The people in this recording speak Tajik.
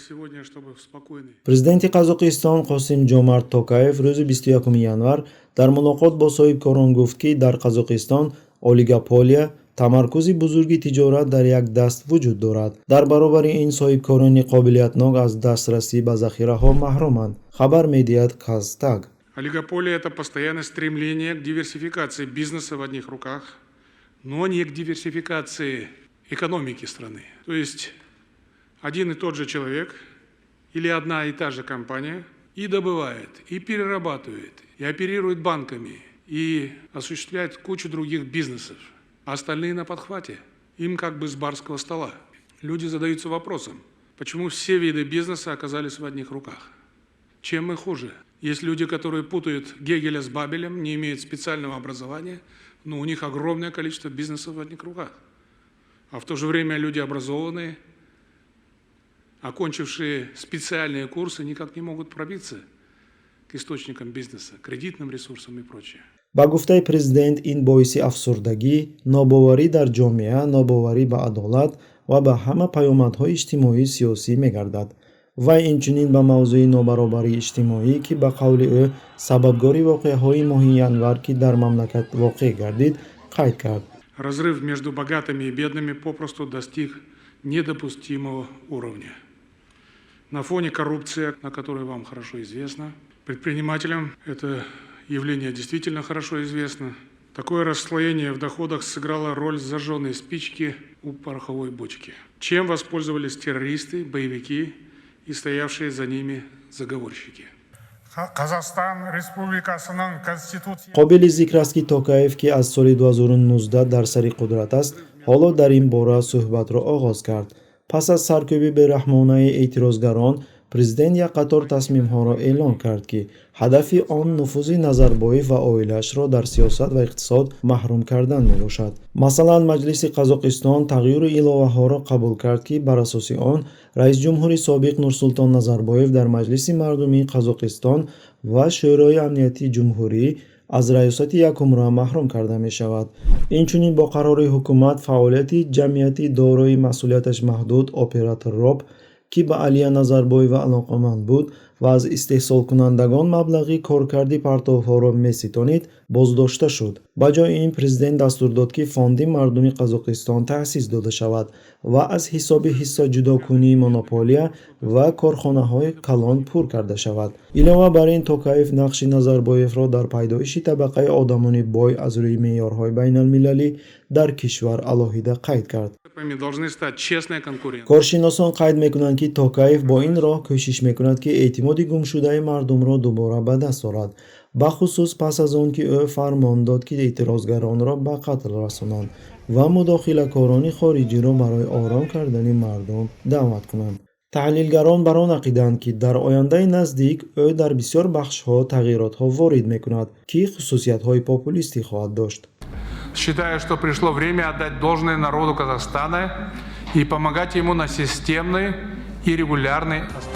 сегодня, чтобы в спокойный. Президенти Қазоқистон Қосим Ҷомарт Токаев рӯзи 21 январ дар мулоқот бо соҳибкорон гуфт ки дар Қазоқистон олигополия тамаркузи бузурги тиҷорат дар як даст вуҷуд дорад. Дар баробари ин соҳибкорони қобилиятнок аз дастрасӣ ба захираҳо маҳруманд. Хабар медиҳад Казтаг. Олигополия – это постоянное стремление к диверсификации бизнеса в одних руках, но не к диверсификации экономики страны. То есть один и тот же человек или одна и та же компания и добывает, и перерабатывает, и оперирует банками, и осуществляет кучу других бизнесов. А остальные на подхвате. Им как бы с барского стола. Люди задаются вопросом, почему все виды бизнеса оказались в одних руках? Чем мы хуже? Есть люди, которые путают Гегеля с Бабелем, не имеют специального образования, но у них огромное количество бизнесов в одних руках. А в то же время люди образованные, окончившие специальные курсы, никак не могут пробиться к источникам бизнеса, кредитным ресурсам и прочее. ба гуфтаи президент ин боиси афсурдагӣ, нобоварӣ дар ҷомеа, нобоварӣ ба адолат ва ба ҳама паёмадҳои иҷтимоии сиёсӣ мегардад. вай инчунин ба мавзӯи нобаробарии иҷтимоӣ ки ба қавли ӯ сабабгори воқеаҳои моҳи январ ки дар мамлакат воқеъ гардид қайд кард. Разрыв между богатыми и бедными попросту достиг недопустимого уровня. На фоне коррупции, о которой вам хорошо известно, предпринимателям это явление действительно хорошо известно. Такое расслоение в доходах сыграло роль зажженной спички у пороховой бочки. Чем воспользовались террористы, боевики и стоявшие за ними заговорщики. Казахстан Республикасының Конституция. қобили зикр аст ки Токаев ки аз соли 2019 дар сари қудрат аст, ҳоло дар ин бора суҳбатро оғоз кард. пас аз саркӯби бераҳмонаи эътирозгарон, президент як қатор тасмимҳоро эълон кард ки ҳадафи он нуфузи Назарбоев ва оилаашро дар сиёсат ва иқтисод маҳрум кардан мебошад. Масалан, Маҷлиси Қазоқистон тағйиру иловаҳоро қабул кард ки бар асоси он раисҷумҳури собиқ Нурсултон Назарбоев дар Маҷлиси мардумии Қазоқистон ва Шӯрои амнияти ҷумҳурӣ аз раёсати якумра маҳрум карда мешавад. Инчунин бо қарори ҳукумат фаъолияти ҷамъияти дорои масъулияташ маҳдуд оператор РОБ ки ба Алия Назарбоева алоқаманд буд ва аз истеҳсолкунандагон маблағи коркарди партовҳоро меситонид, боздошта шуд. ба ҷои ин президент дастур дод ки фонди мардуми Қазоқистон таъсис дода шавад ва аз ҳисоби ҳиссаҷудокунии монополия ва корхонаҳои калон пур карда шавад. Илова бар ин Токаев нақши Назарбоевро дар пайдоиши табақаи одамони бой аз рӯи меъёрҳои байналмилалӣ дар кишвар алоҳида қайд кард. коршиносон қайд мекунанд ки Токаев бо ин роҳ кӯшиш мекунад ки эътимоди гумшудаи мардумро дубора ба даст орад, бахусус пас аз он ки ӯ фармон дод ки эътирозгаронро ба қатл расонанд ва мудохилакорони хориҷиро барои ором кардани мардум даъват кунанд. таҳлилгарон бар он ақиданд ки дар ояндаи наздик ӯ дар бисёр бахшҳо тағйиротҳо ворид мекунад ки хусусиятҳои популистӣ хоҳад дошт. Считаю, что пришло время отдать должное народу Казахстана и помогать ему на системной и регулярной основе.